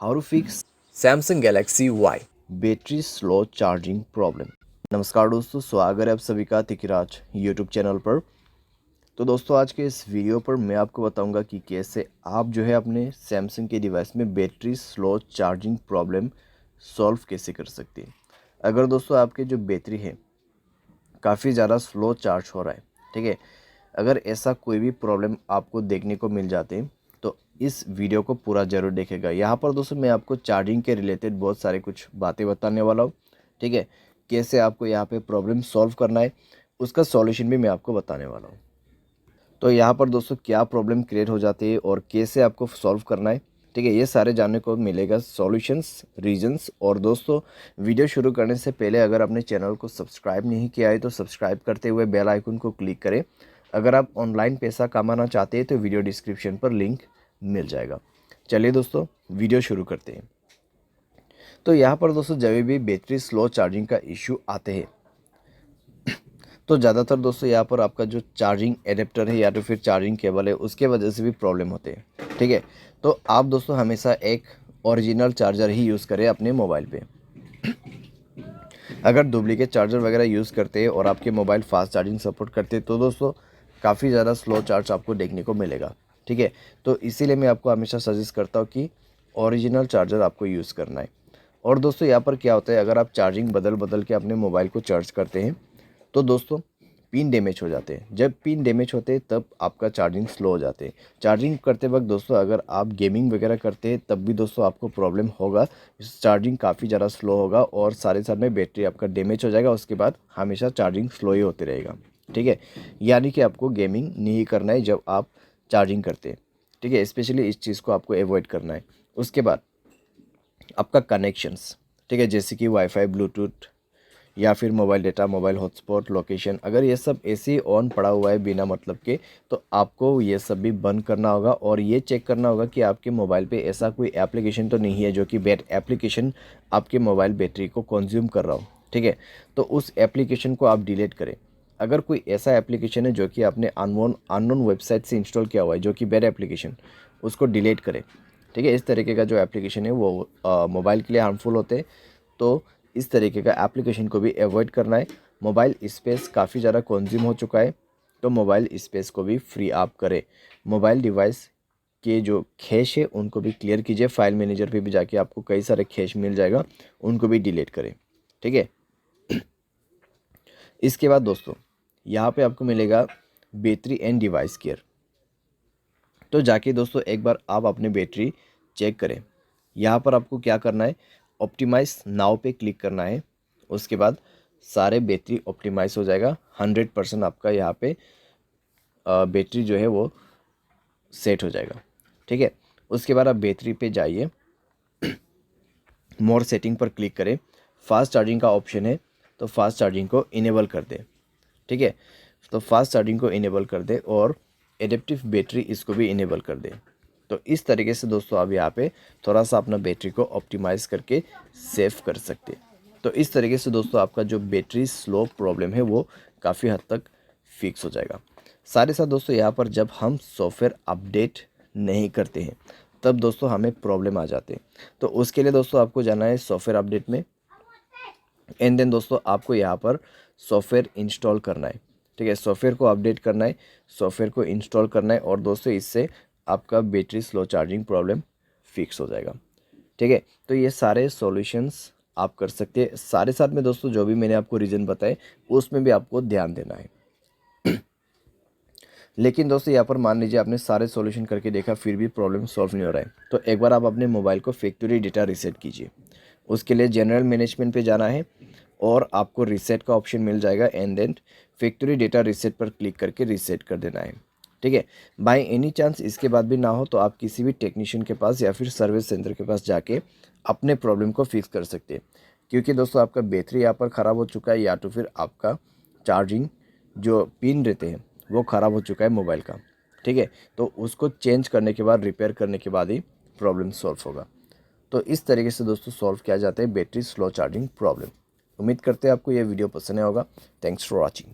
How to fix Samsung Galaxy Y battery slow charging problem. नमस्कार दोस्तों, स्वागत है आप सभी का तिकिराज यूट्यूब चैनल पर। तो दोस्तों आज के इस वीडियो पर मैं आपको बताऊंगा कि कैसे आप जो है अपने सैमसंग के डिवाइस में battery slow charging problem solve कैसे कर सकते हैं। अगर दोस्तों आपके जो बैटरी है काफ़ी ज़्यादा स्लो चार्ज हो रहा है, ठीक है, अगर ऐसा कोई भी प्रॉब्लम आपको देखने को मिल जाते हैं तो इस वीडियो को पूरा ज़रूर देखेगा। यहाँ पर दोस्तों मैं आपको चार्जिंग के रिलेटेड बहुत सारे कुछ बातें बताने वाला हूँ, ठीक है। कैसे आपको यहाँ पे प्रॉब्लम सॉल्व करना है उसका सॉल्यूशन भी मैं आपको बताने वाला हूँ। तो यहाँ पर दोस्तों क्या प्रॉब्लम क्रिएट हो जाती है और कैसे आपको सॉल्व करना है, ठीक है, ये सारे जानने को मिलेगा सॉल्यूशंस, रीजंस। और दोस्तों वीडियो शुरू करने से पहले अगर आपने चैनल को सब्सक्राइब नहीं किया है तो सब्सक्राइब करते हुए बेल आइकन को क्लिक करें। अगर आप ऑनलाइन पैसा कमाना चाहते हैं तो वीडियो डिस्क्रिप्शन पर लिंक मिल जाएगा। चलिए दोस्तों वीडियो शुरू करते हैं। तो यहाँ पर दोस्तों जब भी बैटरी स्लो चार्जिंग का इशू आते हैं तो ज़्यादातर दोस्तों यहाँ पर आपका जो चार्जिंग एडेप्टर है या तो फिर चार्जिंग केबल है उसके वजह से भी प्रॉब्लम होते हैं, ठीक है। तो आप दोस्तों हमेशा एक ओरिजिनल चार्जर ही यूज़ करें अपने मोबाइल पे। अगर डुप्लीकेट चार्जर वगैरह यूज़ करते हैं और आपके मोबाइल फास्ट चार्जिंग सपोर्ट करते हैं तो दोस्तों काफ़ी ज़्यादा स्लो चार्ज आपको देखने को मिलेगा, ठीक है। तो इसीलिए मैं आपको हमेशा सजेस्ट करता हूँ कि ओरिजिनल चार्जर आपको यूज़ करना है। और दोस्तों यहाँ पर क्या होता है, अगर आप चार्जिंग बदल बदल के अपने मोबाइल को चार्ज करते हैं तो दोस्तों पिन डैमेज हो जाते हैं। जब पिन डैमेज होते हैं तब आपका चार्जिंग स्लो हो जाते हैं। चार्जिंग करते वक्त दोस्तों अगर आप गेमिंग वगैरह करते हैं तब भी दोस्तों आपको प्रॉब्लम होगा, चार्जिंग काफ़ी ज़्यादा स्लो होगा और सारे साथ में बैटरी आपका डैमेज हो जाएगा। उसके बाद हमेशा चार्जिंग स्लो ही होते रहेगा, ठीक है। यानी कि आपको गेमिंग नहीं करना है जब आप चार्जिंग करते हैं, ठीक है। स्पेशली इस चीज़ को आपको अवॉइड करना है। उसके बाद आपका कनेक्शंस, ठीक है, जैसे कि वाईफाई, ब्लूटूथ या फिर mobile data, mobile hotspot, location, अगर ये सब ऐसे ही ऑन पड़ा हुआ है बिना मतलब के तो आपको ये सब भी बंद करना होगा और ये चेक करना होगा कि आपके मोबाइल पे ऐसा कोई एप्लीकेशन तो नहीं है जो कि बैट एप्लीकेशन आपके मोबाइल बैटरी को कंज्यूम कर रहा हो, ठीक है। तो उस एप्लीकेशन को आप डिलीट करें। अगर कोई ऐसा एप्लीकेशन है जो कि आपने अननोन वेबसाइट से इंस्टॉल किया हुआ है जो कि बैड एप्लीकेशन, उसको डिलीट करें, ठीक है। इस तरीके का जो एप्लीकेशन है वो मोबाइल के लिए हार्मफुल होते हैं, तो इस तरीके का एप्लीकेशन को भी अवॉइड करना है। मोबाइल स्पेस काफ़ी ज़्यादा कंज्यूम हो चुका है तो मोबाइल स्पेस को भी फ्री आप करें। मोबाइल डिवाइस के जो कैश है उनको भी क्लियर कीजिए। फाइल मैनेजर पे भी जाके आपको कई सारे कैश मिल जाएगा, उनको भी डिलीट करें, ठीक है। इसके बाद दोस्तों यहाँ पे आपको मिलेगा बैटरी एंड डिवाइस केयर। तो जाके दोस्तों एक बार आप अपनी बैटरी चेक करें। यहाँ पर आपको क्या करना है, ऑप्टिमाइज नाउ पे क्लिक करना है। उसके बाद सारे बैटरी ऑप्टिमाइज हो जाएगा। 100% आपका यहाँ पे बैटरी जो है वो सेट हो जाएगा, ठीक है। उसके बाद आप बैटरी पे जाइए, मोर सेटिंग पर क्लिक करें। फास्ट चार्जिंग का ऑप्शन है तो फास्ट चार्जिंग को इनेबल कर दें, ठीक है। तो फास्ट चार्जिंग को इनेबल कर दें और एडेप्टिव बैटरी इसको भी इनेबल कर दें। तो इस तरीके से दोस्तों आप यहाँ पे थोड़ा सा अपना बैटरी को ऑप्टिमाइज़ करके सेव कर सकते हैं। तो इस तरीके से दोस्तों आपका जो बैटरी स्लो प्रॉब्लम है वो काफ़ी हद तक फिक्स हो जाएगा। साथ ही दोस्तों यहाँ पर जब हम सॉफ्टवेयर अपडेट नहीं करते हैं तब दोस्तों हमें प्रॉब्लम आ जाते हैं। तो उसके लिए दोस्तों आपको जाना है सॉफ्टवेयर अपडेट में एंड देन दोस्तों आपको यहाँ पर सॉफ्टवेयर इंस्टॉल करना है, ठीक है। सॉफ्टवेयर को अपडेट करना है, सॉफ्टवेयर को इंस्टॉल करना है और दोस्तों इससे आपका battery slow charging problem fix हो जाएगा, ठीक है। तो ये सारे सॉल्यूशंस आप कर सकते हैं। सारे साथ में दोस्तों जो भी मैंने आपको रीज़न बताए उसमें भी आपको ध्यान देना है। लेकिन दोस्तों यहाँ पर मान लीजिए आपने सारे सॉल्यूशन करके देखा फिर भी प्रॉब्लम सॉल्व नहीं हो रहा है तो एक बार आप अपने मोबाइल को फैक्ट्री डेटा रीसेट कीजिए। उसके लिए जनरल मैनेजमेंट पे जाना है और आपको रीसेट का ऑप्शन मिल जाएगा and then factory data reset पर क्लिक करके रीसेट कर देना है, ठीक है। बाय एनी चांस इसके बाद भी ना हो तो आप किसी भी टेक्नीशियन के पास या फिर सर्विस सेंटर के पास जाके अपने प्रॉब्लम को फिक्स कर सकते हैं। क्योंकि दोस्तों आपका बैटरी यहाँ पर ख़राब हो चुका है या तो फिर आपका चार्जिंग जो पिन रहते हैं वो ख़राब हो चुका है मोबाइल का, ठीक है। तो उसको चेंज करने के बाद, रिपेयर करने के बाद ही प्रॉब्लम सॉल्व होगा। तो इस तरीके से दोस्तों सॉल्व किया जाता है बैटरी स्लो चार्जिंग प्रॉब्लम। उम्मीद करते हैं आपको ये वीडियो पसंद आया होगा। Thanks for watching.